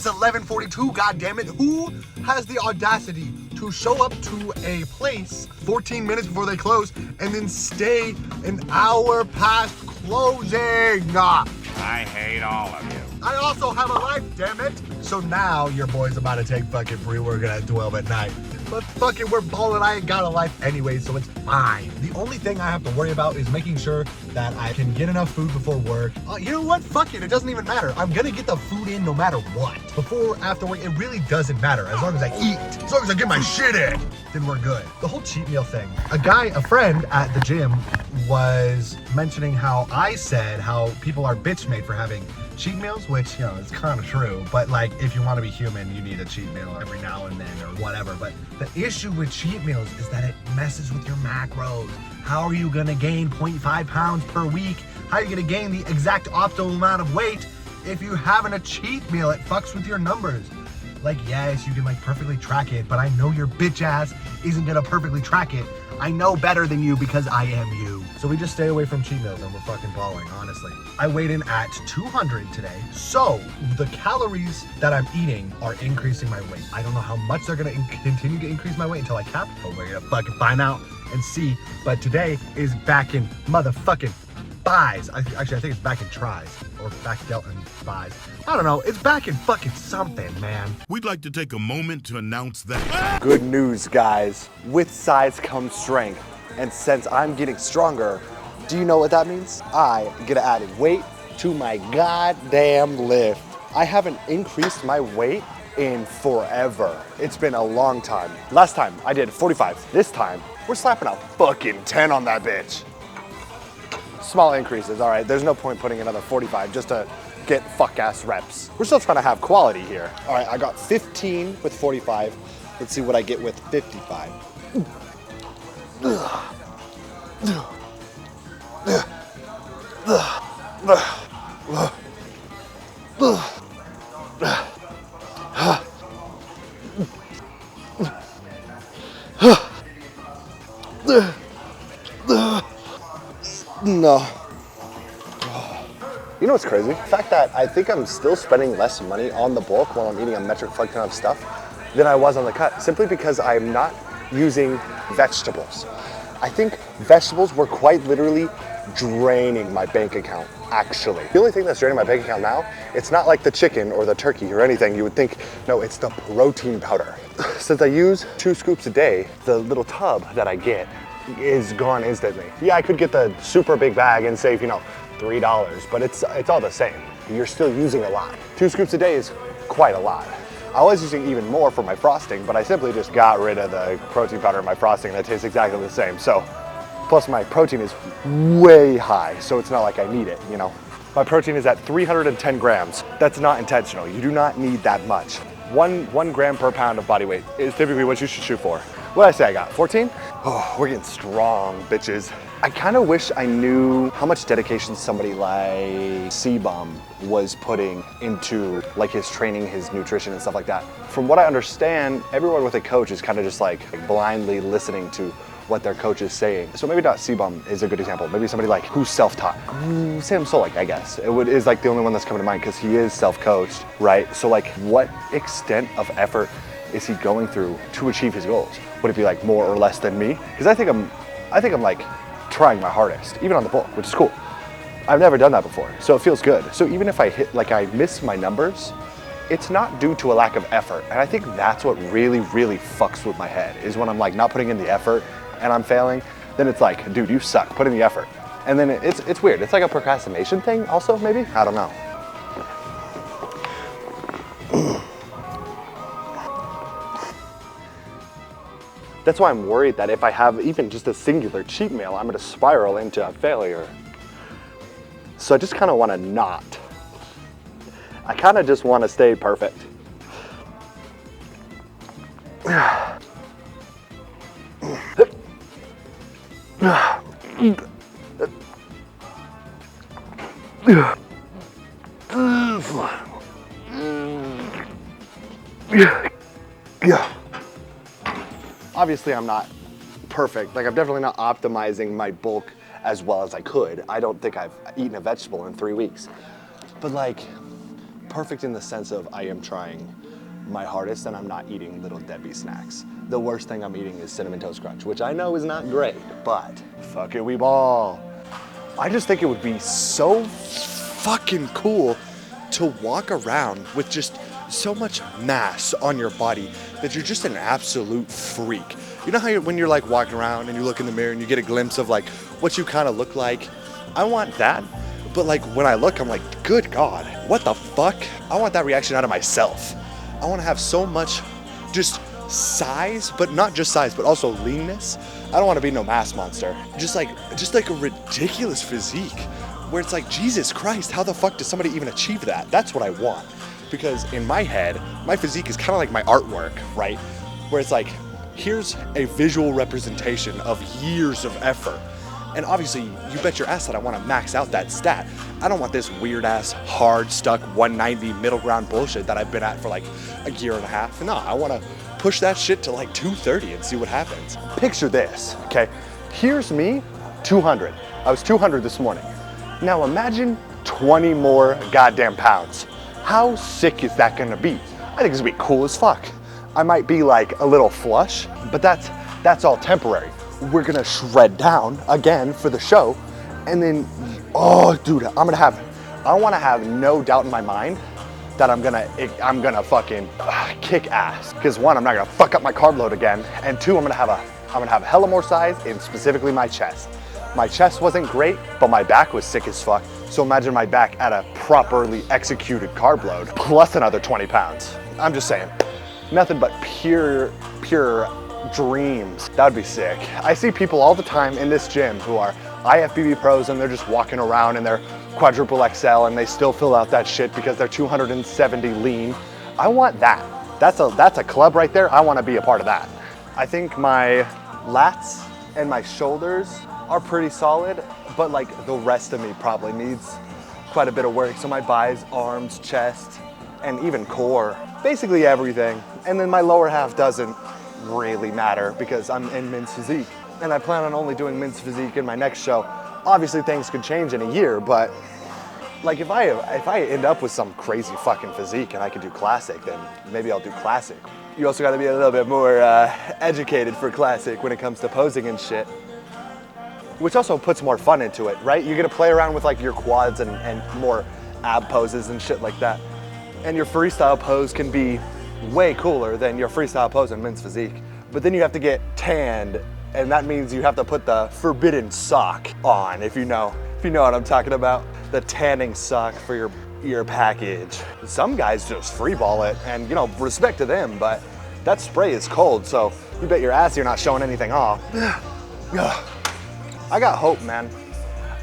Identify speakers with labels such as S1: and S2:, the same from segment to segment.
S1: It's 11:42, goddammit. Who has the audacity to show up to a place 14 minutes before they close and then stay an hour past closing?
S2: I hate all of you.
S1: I also have a life, damn it. So now your boy's about to take fucking pre-workout at 12 at night. But fuck it, we're balling. I ain't got a life anyway, so it's fine. The only thing I have to worry about is making sure that I can get enough food before work. You know what? Fuck it. It doesn't even matter. I'm gonna get the food in no matter what. Before or after work, it really doesn't matter. As long as I eat, as long as I get my shit in, then we're good. The whole cheat meal thing. A friend at the gym was mentioning how I said how people are bitch made for having cheat meals, which, you know, is kind of true, but like, if you want to be human, you need a cheat meal every now and then or whatever. But the issue with cheat meals is that it messes with your macros. How are you gonna gain 0.5 pounds per week? How are you gonna gain the exact optimal amount of weight if you having a cheat meal? It fucks with your numbers. Like, yes, you can like perfectly track it, but I know your bitch ass isn't gonna perfectly track it. I know better than you because I am you. So we just stay away from cheat meals and we're fucking balling, honestly. I weighed in at 200 today. So the calories that I'm eating are increasing my weight. I don't know how much they're gonna continue to increase my weight until I cap, but we're gonna fucking find out and see. But today is back in motherfucking thighs. Actually, I think it's back in tries or back dealt in thighs. I don't know. It's back in fucking something, man.
S3: We'd like to take a moment to announce that.
S4: Good news, guys. With size comes strength. And since I'm getting stronger, do you know what that means? I get to add weight to my goddamn lift. I haven't increased my weight in forever. It's been a long time. Last time I did 45. This time, we're slapping a fucking 10 on that bitch. Small increases, all right. There's no point putting another 45 just to get fuck-ass reps. We're still trying to have quality here. All right, I got 15 with 45. Let's see what I get with 55. No. You know what's crazy? The fact that I think I'm still spending less money on the bulk while I'm eating a metric fuck ton of stuff than I was on the cut, simply because I'm not using vegetables. I think vegetables were quite literally draining my bank account, actually. The only thing that's draining my bank account now, it's not like the chicken or the turkey or anything you would think. No, it's the protein powder. Since I use 2 scoops a day, the little tub that I get is gone instantly. Yeah, I could get the super big bag and save, you know, $3, but it's all the same. You're still using a lot. 2 scoops a day is quite a lot. I was using even more for my frosting, but I simply just got rid of the protein powder in my frosting that tastes exactly the same. So, plus my protein is way high, so it's not like I need it, you know. My protein is at 310 grams. That's not intentional. You do not need that much. One gram per pound of body weight is typically what you should shoot for. What did I say I got, 14? Oh, we're getting strong, bitches. I kind of wish I knew how much dedication somebody like C-Bum was putting into like his training, his nutrition and stuff like that. From what I understand, everyone with a coach is kind of just like blindly listening to what their coach is saying. So maybe not C-Bum is a good example. Maybe somebody like who's self-taught. Sam Solik, I guess. Is like the only one that's coming to mind because he is self-coached, right? So like what extent of effort is he going through to achieve his goals? Would it be like more or less than me? Because I think I'm like trying my hardest, even on the bulk, which is cool. I've never done that before, so it feels good. So even if I miss my numbers, it's not due to a lack of effort. And I think that's what really, really fucks with my head, is when I'm like not putting in the effort and I'm failing, then it's like, dude, you suck, put in the effort. And then it's weird. It's like a procrastination thing also, maybe? I don't know. That's why I'm worried that if I have even just a singular cheat meal, I'm gonna spiral into a failure. So I just kind of want to not. I kind of just want to stay perfect. Obviously, I'm not perfect. Like, I'm definitely not optimizing my bulk as well as I could. I don't think I've eaten a vegetable in 3 weeks. But like, perfect in the sense of I am trying my hardest and I'm not eating Little Debbie snacks. The worst thing I'm eating is Cinnamon Toast Crunch, which I know is not great, but fuck it, we ball. I just think it would be so fucking cool to walk around with just so much mass on your body that you're just an absolute freak. You know how when you're like walking around and you look in the mirror and you get a glimpse of like what you kind of look like? I want that, but like when I look, I'm like, good God, what the fuck? I want that reaction out of myself. I want to have so much just size, but not just size, but also leanness. I don't want to be no mass monster. Just like a ridiculous physique where it's like, Jesus Christ, how the fuck does somebody even achieve that? That's what I want. Because in my head, my physique is kind of like my artwork, right? Where it's like, here's a visual representation of years of effort. And obviously, you bet your ass that I want to max out that stat. I don't want this weird ass, hard stuck 190 middle ground bullshit that I've been at for like a year and a half. No, I want to push that shit to like 230 and see what happens. Picture this, okay? Here's me, 200. I was 200 this morning. Now imagine 20 more goddamn pounds. How sick is that gonna be? I think it's gonna be cool as fuck. I might be like a little flush, but that's all temporary. We're gonna shred down again for the show, and then, oh dude, I wanna have no doubt in my mind that I'm gonna fucking kick ass. Because one, I'm not gonna fuck up my carb load again, and two, I'm gonna have hella more size in specifically my chest. My chest wasn't great, but my back was sick as fuck. So imagine my back at a properly executed carb load, plus another 20 pounds. I'm just saying, nothing but pure dreams. That would be sick. I see people all the time in this gym who are IFBB pros and they're just walking around in their quadruple XL and they still fill out that shit because they're 270 lean. I want that. That's a club right there. I want to be a part of that. I think my lats and my shoulders are pretty solid, but like the rest of me probably needs quite a bit of work. So my buys, arms, chest, and even core, basically everything. And then my lower half doesn't really matter because I'm in men's physique. And I plan on only doing men's physique in my next show. Obviously things could change in a year, but like if I end up with some crazy fucking physique and I could do classic, then maybe I'll do classic. You also gotta be a little bit more educated for classic when it comes to posing and shit. Which also puts more fun into it, right? You're gonna play around with like your quads and more ab poses and shit like that. And your freestyle pose can be way cooler than your freestyle pose in men's physique. But then you have to get tanned, and that means you have to put the forbidden sock on, if you know what I'm talking about. The tanning sock for your package. Some guys just freeball it, and you know, respect to them, but that spray is cold, so you bet your ass you're not showing anything off. I got hope, man.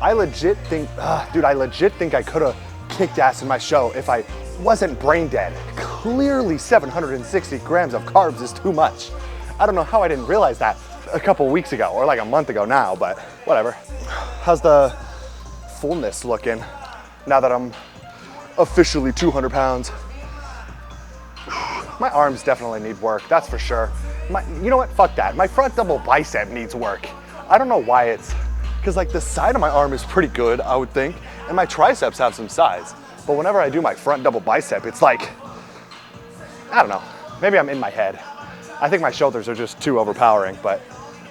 S4: I legit think I could have kicked ass in my show if I wasn't brain dead. Clearly 760 grams of carbs is too much. I don't know how I didn't realize that a couple weeks ago, or like a month ago now, but whatever. How's the fullness looking now that I'm officially 200 pounds? My arms definitely need work, that's for sure. You know what, fuck that. My front double bicep needs work. I don't know why because like the side of my arm is pretty good, I would think, and my triceps have some size. But whenever I do my front double bicep, it's like, I don't know, maybe I'm in my head. I think my shoulders are just too overpowering, but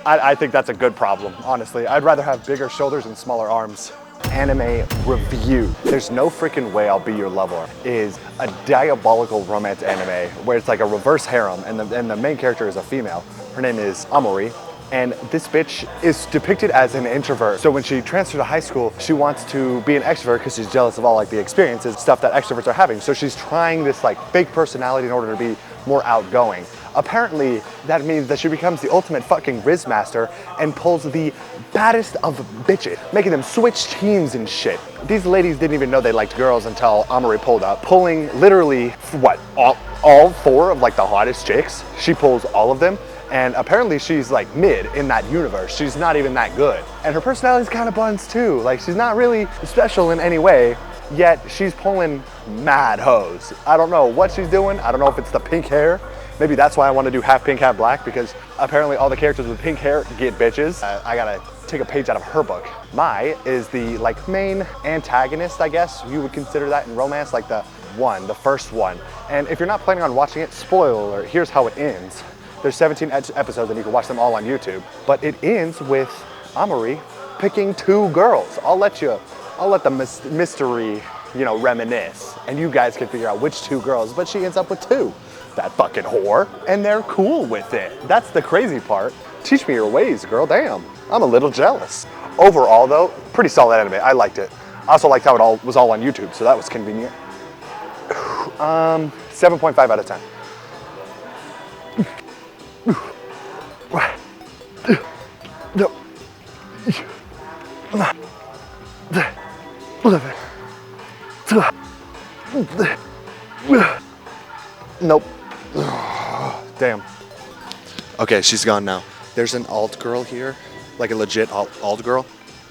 S4: I think that's a good problem, honestly. I'd rather have bigger shoulders and smaller arms. Anime review. There's no freaking way I'll be your lover is a diabolical romance anime where it's like a reverse harem and the main character is a female. Her name is Amori. And this bitch is depicted as an introvert. So when she transferred to high school, she wants to be an extrovert because she's jealous of all like the experiences, stuff that extroverts are having. So she's trying this like fake personality in order to be more outgoing. Apparently, that means that she becomes the ultimate fucking Riz master and pulls the baddest of bitches, making them switch teams and shit. These ladies didn't even know they liked girls until Amori pulled up, pulling literally, what, all four of like the hottest chicks. She pulls all of them. And apparently she's like mid in that universe. She's not even that good. And her personality's kind of buns too. Like she's not really special in any way, yet she's pulling mad hoes. I don't know what she's doing. I don't know if it's the pink hair. Maybe that's why I want to do half pink, half black, because apparently all the characters with pink hair get bitches. I gotta take a page out of her book. Mai is the like main antagonist, I guess you would consider that in romance, like the 1, the first one. And if you're not planning on watching it, spoiler alert, here's how it ends. There's 17 episodes and you can watch them all on YouTube. But it ends with Amaury picking 2 girls. I'll let the mystery, you know, reminisce. And you guys can figure out which 2 girls, but she ends up with 2. That fucking whore. And they're cool with it. That's the crazy part. Teach me your ways, girl, damn. I'm a little jealous. Overall though, pretty solid anime, I liked it. I also liked how it was all on YouTube, so that was convenient. 7.5 out of 10. Nope. Damn. Okay, she's gone now. There's an alt girl here, like a legit alt girl.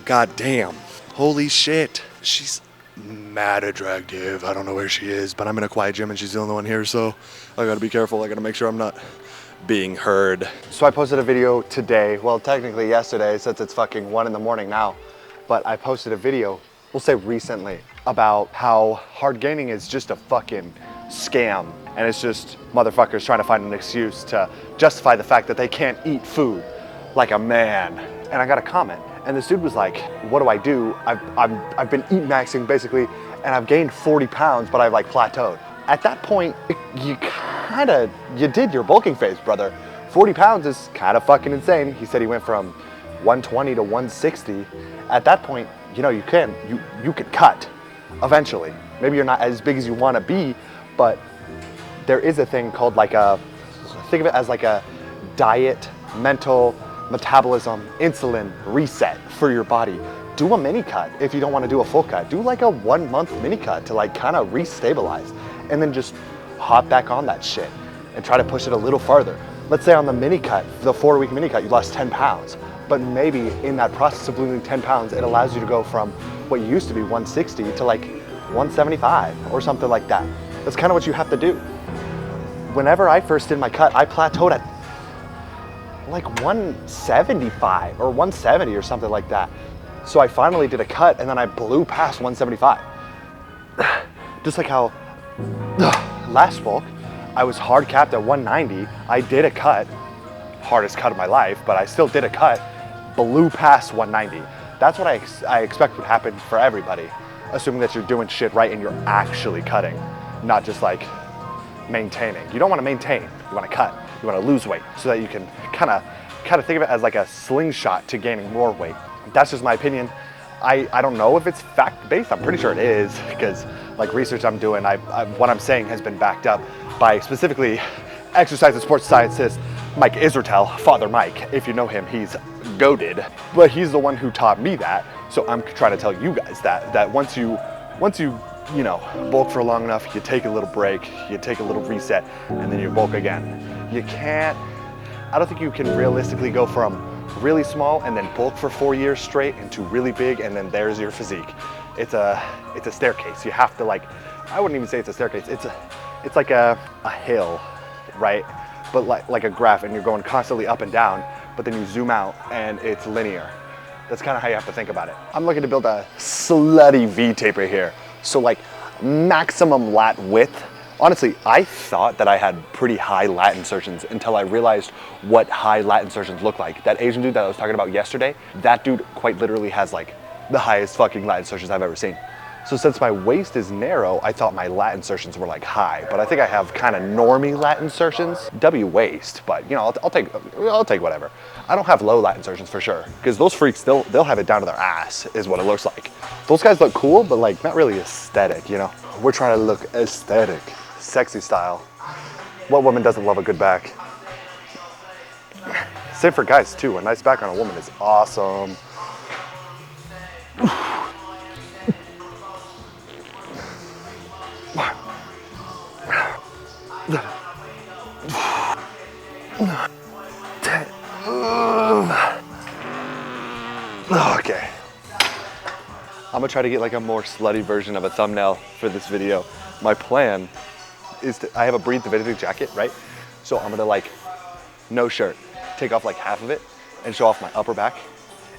S4: God damn. Holy shit. She's mad attractive. I don't know where she is, but I'm in a quiet gym and she's the only one here, so I gotta be careful. I gotta make sure I'm not being heard. So I posted a video today, well, technically yesterday, since it's fucking 1 in the morning now, but I posted a video, we'll say recently, about how hard gaining is just a fucking scam. And it's just motherfuckers trying to find an excuse to justify the fact that they can't eat food like a man. And I got a comment, and this dude was like, what do I do? I've been eat maxing basically, and I've gained 40 pounds, but I've like plateaued. At that point, you did your bulking phase, brother. 40 pounds is kind of fucking insane. He said he went from 120 to 160. At that point, you know, you could cut eventually. Maybe you're not as big as you want to be, but there is a thing called like think of it as like a diet, mental, metabolism, insulin reset for your body. Do a mini cut if you don't want to do a full cut. Do like a 1 month mini cut to like kind of restabilize, and then just hop back on that shit and try to push it a little farther. Let's say on the mini cut, the 4-week mini cut, you lost 10 pounds, but maybe in that process of losing 10 pounds, it allows you to go from what used to be 160 to like 175 or something like that. That's kind of what you have to do. Whenever I first did my cut, I plateaued at like 175 or 170 or something like that. So I finally did a cut and then I blew past 175. Just like how last bulk, I was hard capped at 190. I did a cut, hardest cut of my life, but I still did a cut, blew past 190. That's what I expect would happen for everybody, assuming that you're doing shit right and you're actually cutting, not just like maintaining. You don't want to maintain, you want to cut. You want to lose weight so that you can kind of think of it as like a slingshot to gaining more weight. That's just my opinion. I don't know if it's fact-based. I'm pretty sure it is, because like research I'm doing, what I'm saying has been backed up by specifically exercise and sports scientist Mike Israetel, Father Mike. If you know him, he's goated, but he's the one who taught me that. So I'm trying to tell you guys that once you bulk for long enough, you take a little break, you take a little reset, and then you bulk again. I don't think you can realistically go from really small and then bulk for 4 years straight into really big, and then there's your physique. It's a staircase. You have to I wouldn't even say it's a staircase. It's like a hill, right? But like a graph, and you're going constantly up and down, but then you zoom out and it's linear. That's kind of how you have to think about it. I'm looking to build a slutty V taper here. So like maximum lat width. Honestly, I thought that I had pretty high lat insertions until I realized what high lat insertions look like. That Asian dude that I was talking about yesterday, that dude quite literally has like the highest fucking lat insertions I've ever seen. So since my waist is narrow, I thought my lat insertions were like high, but I think I have kind of normie lat insertions. W waist, but you know, I'll take whatever. I don't have low lat insertions for sure, because those freaks, they'll have it down to their ass, is what it looks like. Those guys look cool, but like not really aesthetic, you know? We're trying to look aesthetic, sexy style. What woman doesn't love a good back? Same for guys too. A nice back on a woman is awesome. Okay. I'm gonna try to get like a more slutty version of a thumbnail for this video. My plan is I have a Breathe Divinity jacket, right? So I'm gonna like, no shirt, take off like half of it and show off my upper back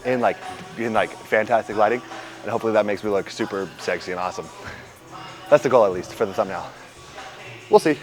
S4: in like fantastic lighting. And hopefully that makes me look super sexy and awesome. That's the goal, at least, for the thumbnail. We'll see.